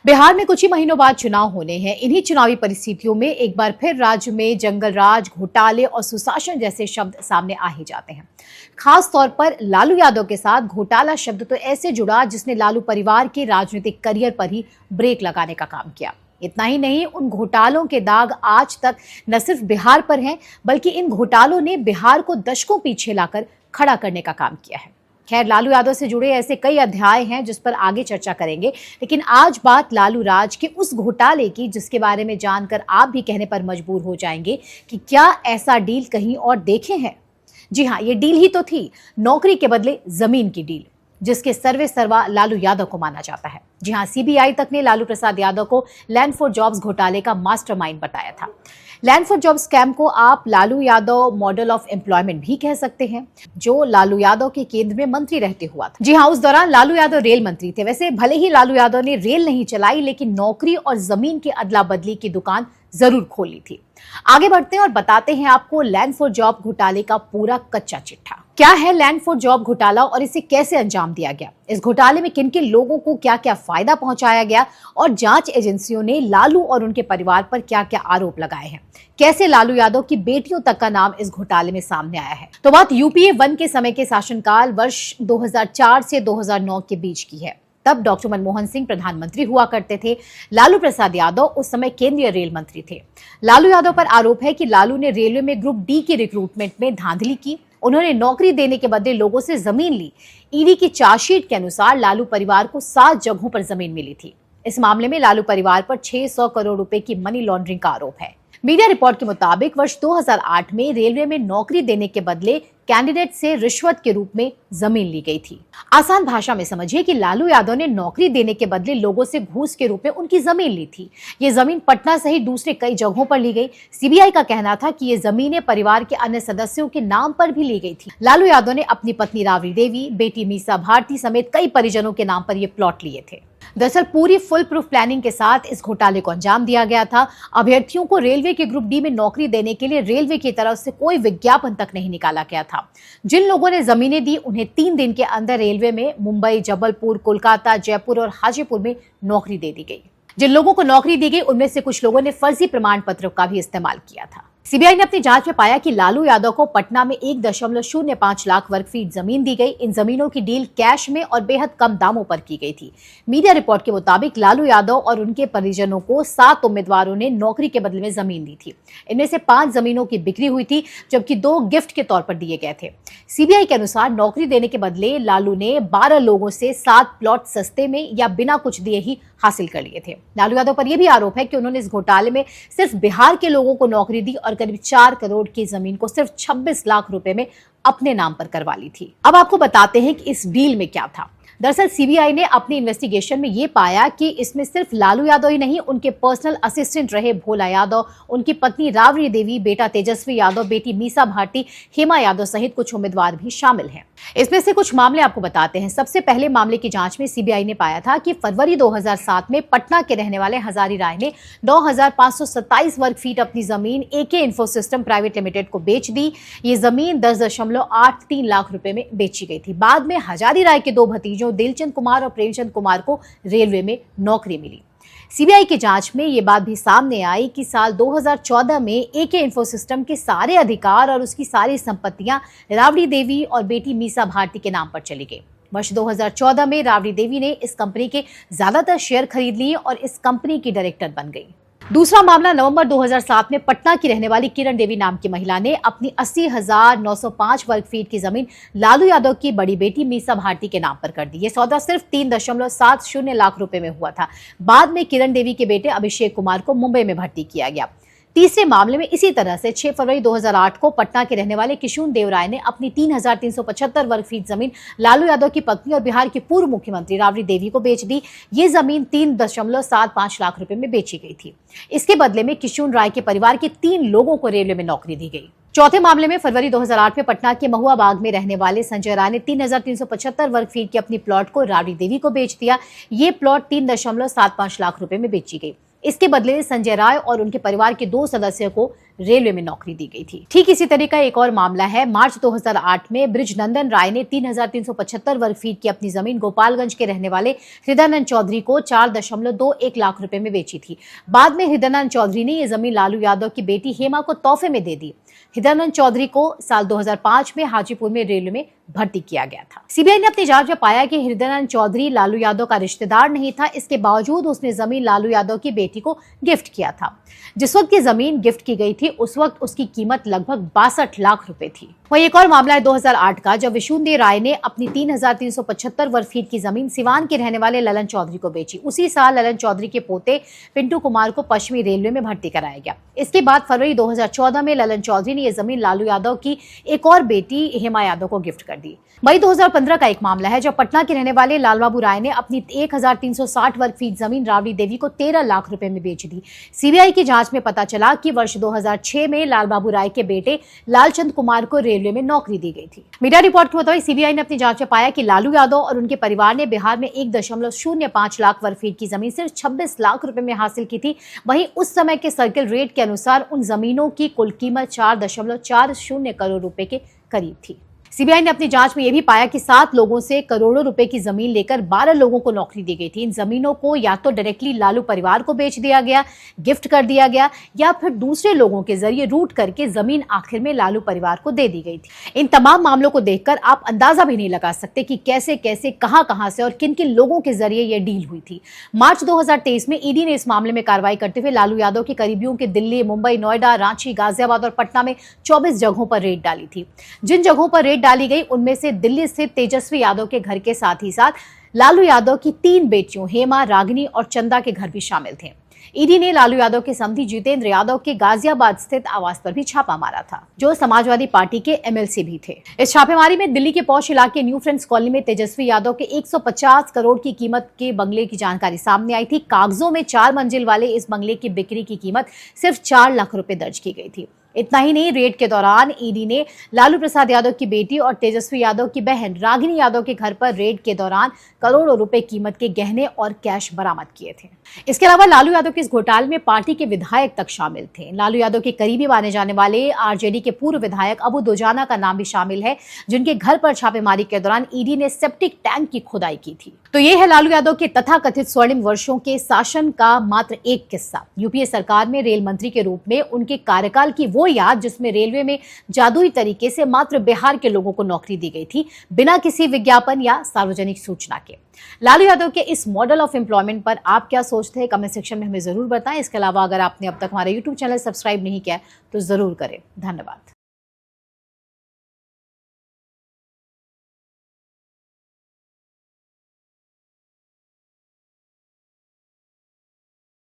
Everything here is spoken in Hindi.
बिहार में कुछ ही महीनों बाद चुनाव होने हैं। इन्हीं चुनावी परिस्थितियों में एक बार फिर राज्य में जंगल राज, घोटाले और सुशासन जैसे शब्द सामने आ ही जाते हैं। खास तौर पर लालू यादव के साथ घोटाला शब्द तो ऐसे जुड़ा जिसने लालू परिवार के राजनीतिक करियर पर ही ब्रेक लगाने का काम किया। इतना ही नहीं, उन घोटालों के दाग आज तक न सिर्फ बिहार पर हैं, बल्कि इन घोटालों ने बिहार को दशकों पीछे लाकर खड़ा करने का काम किया है। खैर, लालू यादव से जुड़े ऐसे कई अध्याय हैं जिस पर आगे चर्चा करेंगे, लेकिन आज बात लालू राज के उस घोटाले की जिसके बारे में जानकर आप भी कहने पर मजबूर हो जाएंगे कि क्या ऐसा डील कहीं और देखे हैं। जी हाँ, ये डील ही तो थी, नौकरी के बदले जमीन की डील, जिसके सर्वे सर्वा लालू यादव को माना जाता है। जी हाँ, सीबीआई तक ने लालू प्रसाद यादव को लैंड फॉर जॉब्स घोटाले का मास्टरमाइंड बताया था। लैंड फॉर जॉब स्कैम को आप Lalu Yadav model of employment भी कह सकते हैं, जो लालू यादव के केंद्र में मंत्री रहते हुआ था। जी हाँ, उस दौरान लालू यादव रेल मंत्री थे। वैसे भले ही लालू यादव ने रेल नहीं चलाई, लेकिन नौकरी और जमीन की अदला बदली की दुकान जरूर खोली थी। आगे बढ़ते हैं और बताते हैं आपको लैंड फॉर जॉब घोटाले का पूरा कच्चा चिट्ठा। क्या है लैंड फॉर जॉब घोटाला और इसे कैसे अंजाम दिया गया, इस घोटाले में किन किन लोगों को क्या क्या फायदा पहुंचाया गया और जांच एजेंसियों ने लालू और उनके परिवार पर क्या क्या आरोप लगाए हैं, कैसे लालू यादव की बेटियों तक का नाम इस घोटाले में सामने आया है। तो बात यूपीए 1 के समय के शासनकाल वर्ष 2004 से 2009 के बीच की है। तब डॉक्टर मनमोहन सिंह प्रधानमंत्री हुआ करते थे। लालू प्रसाद यादव उस समय केंद्रीय रेल मंत्री थे। लालू यादव पर आरोप है कि लालू ने रेलवे में ग्रुप डी की रिक्रूटमेंट में धांधली की। उन्होंने नौकरी देने के बदले लोगों से जमीन ली। ईडी की चार्जशीट के अनुसार लालू परिवार को 7 जगहों पर जमीन मिली थी। इस मामले में लालू परिवार पर 600 करोड़ रुपए की मनी लॉन्ड्रिंग का आरोप है। मीडिया रिपोर्ट के मुताबिक वर्ष 2008 में रेलवे में नौकरी देने के बदले कैंडिडेट से रिश्वत के रूप में जमीन ली गई थी। आसान भाषा में समझिए कि लालू यादव ने नौकरी देने के बदले लोगों से घूस के रूप में उनकी जमीन ली थी। ये जमीन पटना सहित दूसरे कई जगहों पर ली गई। सीबीआई का कहना था कि ये जमीनें परिवार के अन्य सदस्यों के नाम पर भी ली गई थी। लालू यादव ने अपनी पत्नी राबड़ी देवी, बेटी मीसा भारती समेत कई परिजनों के नाम पर ये प्लॉट लिए थे। दरअसल पूरी फुल प्रूफ प्लानिंग के साथ इस घोटाले को अंजाम दिया गया था। अभ्यर्थियों को रेलवे के ग्रुप डी में नौकरी देने के लिए रेलवे की तरफ से कोई विज्ञापन तक नहीं निकाला गया था। जिन लोगों ने जमीनें दी उन्हें 3 दिन के अंदर रेलवे में मुंबई, जबलपुर, कोलकाता, जयपुर और हाजीपुर में नौकरी दे दी गई। जिन लोगों को नौकरी दी गई उनमें से कुछ लोगों ने फर्जी प्रमाण पत्र का भी इस्तेमाल किया था। सीबीआई ने अपनी जांच में पाया कि लालू यादव को पटना में 1.05 लाख वर्ग फीट जमीन दी गई। इन जमीनों की डील कैश में और बेहद कम दामों पर की गई थी। मीडिया रिपोर्ट के मुताबिक लालू यादव और उनके परिजनों को 7 उम्मीदवारों ने नौकरी के बदले में जमीन दी थी। इनमें से 5 जमीनों की बिक्री हुई थी, जबकि 2 गिफ्ट के तौर पर दिए गए थे। सीबीआई के अनुसार नौकरी देने के बदले लालू ने 12 लोगों से 7 प्लॉट सस्ते में या बिना कुछ दिए ही हासिल कर लिए थे। लालू यादव पर यह भी आरोप है कि उन्होंने इस घोटाले में सिर्फ बिहार के लोगों को नौकरी दी और करीब 4 करोड़ की जमीन को सिर्फ 26 लाख रुपए में अपने नाम पर करवा ली थी। अब आपको बताते हैं कि इस डील में क्या था। दरअसल सीबीआई ने अपनी इन्वेस्टिगेशन में यह पाया कि इसमें सिर्फ लालू यादव ही नहीं, उनके पर्सनल असिस्टेंट रहे भोला यादव, उनकी पत्नी राबड़ी देवी, बेटा तेजस्वी यादव, बेटी मीसा भारती, हेमा यादव सहित कुछ उम्मीदवार भी शामिल हैं। इसमें से कुछ मामले आपको बताते हैं। सबसे पहले मामले की जांच में सीबीआई ने पाया था कि फरवरी 2007 में पटना के रहने वाले हजारी राय ने 9,527 वर्ग फीट अपनी जमीन एके इन्फोसिस्टम प्राइवेट लिमिटेड को बेच दी। ये जमीन 10.83 लाख रुपए में बेची गई थी। बाद में हजारी राय के 2 भतीजों दिलचंद कुमार और प्रेमचंद कुमार को रेलवे में नौकरी मिली। सीबीआई की जांच में यह बात भी सामने आई कि साल 2014 में एके इन्फोसिस्टम के सारे अधिकार और उसकी सारी संपत्तियां राबड़ी देवी और बेटी मीसा भारती के नाम पर चली गई। वर्ष 2014 में राबड़ी देवी ने इस कंपनी के ज्यादातर शेयर खरीद लिए और इस कंपनी की डायरेक्टर बन गई। दूसरा मामला नवंबर 2007 में पटना की रहने वाली किरण देवी नाम की महिला ने अपनी 80,905 वर्ग फीट की जमीन लालू यादव की बड़ी बेटी मीसा भारती के नाम पर कर दी। ये सौदा सिर्फ 3.70 लाख रुपए में हुआ था। बाद में किरण देवी के बेटे अभिषेक कुमार को मुंबई में भर्ती किया गया। तीसरे मामले में इसी तरह से 6 फरवरी 2008 को पटना के रहने वाले किशुन देव राय ने अपनी 3,375 वर्ग फीट जमीन लालू यादव की पत्नी और बिहार की पूर्व मुख्यमंत्री राबड़ी देवी को बेच दी। ये जमीन 3.75 लाख रुपए में बेची गई थी। इसके बदले में किशुन राय के परिवार के 3 लोगों को रेलवे में नौकरी दी गई। चौथे मामले में फरवरी 2008 में पटना के महुआ बाग में रहने वाले संजय राय ने 3,375 वर्ग फीट की अपनी प्लॉट को राबड़ी देवी को बेच दिया। ये प्लॉट 3.75 लाख रुपए में बेची गई। इसके बदले संजय राय और उनके परिवार के 2 सदस्यों को रेलवे में नौकरी दी गई थी। ठीक इसी तरह का एक और मामला है। मार्च 2008 में बृजनंदन राय ने 3,375 वर्ग फीट की अपनी जमीन गोपालगंज के रहने वाले हृदयानंद चौधरी को 4.21 लाख रुपए में बेची थी। बाद में हृदयानंद चौधरी ने यह जमीन लालू यादव की बेटी हेमा को तोहफे में दे दी। हृदयानंद चौधरी को साल 2005 में हाजीपुर में रेलवे में भर्ती किया गया था। सीबीआई ने अपनी जांच में पाया कि हृदयानंद चौधरी लालू यादव का रिश्तेदार नहीं था। इसके बावजूद उसने जमीन लालू यादव की बेटी को गिफ्ट किया था। जिस वक्त ये जमीन गिफ्ट की गई थी उस वक्त उसकी कीमत लगभग 62 लाख रुपए थी। वहीं एक और मामला है 2008 का, जब विशुंदे राय ने अपनी 3,375 वर्ग फीट की जमीन सिवान के रहने वाले ललन चौधरी को बेची। उसी साल ललन चौधरी के पोते पिंटू कुमार को पश्चिमी रेलवे में भर्ती कराया गया। इसके बाद फरवरी 2014 में ललन चौधरी ने यह जमीन लालू यादव की एक और बेटी हेमा यादव को गिफ्ट कर दी। मई 2015 का एक मामला है, जब पटना के रहने वाले लालबाबू राय ने अपनी 1,360 वर्ग फीट जमीन राबड़ी देवी को 13 लाख रुपए में बेच दी। सीबीआई की जांच में पता चला कि वर्ष 2006 में लालबाबू राय के बेटे लालचंद कुमार को रेलवे में नौकरी दी गई थी। मीडिया रिपोर्ट के मुताबिक सीबीआई ने अपनी जांच में पाया कि लालू यादव और उनके परिवार ने बिहार में 1.05 लाख वर्ग फीट की जमीन सिर्फ 26 लाख रुपए में हासिल की थी। वहीं उस समय के सर्किल रेट के अनुसार उन जमीनों की कुल कीमत 4.40 करोड़ रुपए के करीब थी। सीबीआई ने अपनी जांच में यह भी पाया कि 7 लोगों से करोड़ों रुपए की जमीन लेकर 12 लोगों को नौकरी दी गई थी। इन जमीनों को या तो डायरेक्टली लालू परिवार को बेच दिया गया, गिफ्ट कर दिया गया, या फिर दूसरे लोगों के जरिए रूट करके जमीन आखिर में लालू परिवार को दे दी गई थी। इन तमाम मामलों को देखकर आप अंदाजा भी नहीं लगा सकते कि कैसे कैसे कहां से और किन किन लोगों के जरिए यह डील हुई थी। मार्च 2023 में ईडी ने इस मामले में कार्रवाई करते हुए लालू यादव के करीबियों के दिल्ली, मुंबई, नोएडा, रांची, गाजियाबाद और पटना में 24 जगहों पर रेड डाली थी। जिन जगहों पर रेड डाली गई उनमें से दिल्ली स्थित तेजस्वी यादव के घर के साथ ही साथ लालू यादव की 3 बेटियों हेमा, रागिनी और चंदा के घर भी शामिल थे। ईडी ने लालू यादव के समधी जितेंद्र यादव के गाजियाबाद स्थित आवास पर भी छापा मारा था, जो समाजवादी पार्टी के एमएलसी भी थे। इस छापेमारी में दिल्ली के पौष इलाके न्यू फ्रेंड्स कॉलोनी में तेजस्वी यादव के 150 करोड़ की कीमत के बंगले की जानकारी सामने आई थी। कागजों में 4 मंजिल वाले इस बंगले की बिक्री की कीमत सिर्फ 4 लाख रुपए दर्ज की गई थी। इतना ही नहीं, रेड के दौरान ईडी ने लालू प्रसाद यादव की बेटी और तेजस्वी यादव की बहन रागिनी यादव के घर पर रेड के दौरान करोड़ों रुपए कीमत के गहने और कैश बरामद किए थे। इसके अलावा लालू यादव के इस घोटाले में पार्टी के विधायक तक शामिल थे। लालू यादव के करीबी माने जाने वाले आरजेडी के पूर्व विधायक अबू दोजाना का नाम भी शामिल है, जिनके घर पर छापेमारी के दौरान ईडी ने सेप्टिक टैंक की खुदाई की थी। तो ये है लालू यादव के तथाकथित स्वर्णिम वर्षों के शासन का मात्र एक किस्सा। यूपीए सरकार में रेल मंत्री के रूप में उनके कार्यकाल की वो याद जिसमें रेलवे में जादुई तरीके से मात्र बिहार के लोगों को नौकरी दी गई थी, बिना किसी विज्ञापन या सार्वजनिक सूचना के। लालू यादव के इस मॉडल ऑफ एम्प्लॉयमेंट पर आप क्या सोचते हैं, कमेंट सेक्शन में हमें जरूर बताएं। इसके अलावा अगर आपने अब तक हमारा यूट्यूब चैनल सब्सक्राइब नहीं किया तो जरूर करें। धन्यवाद।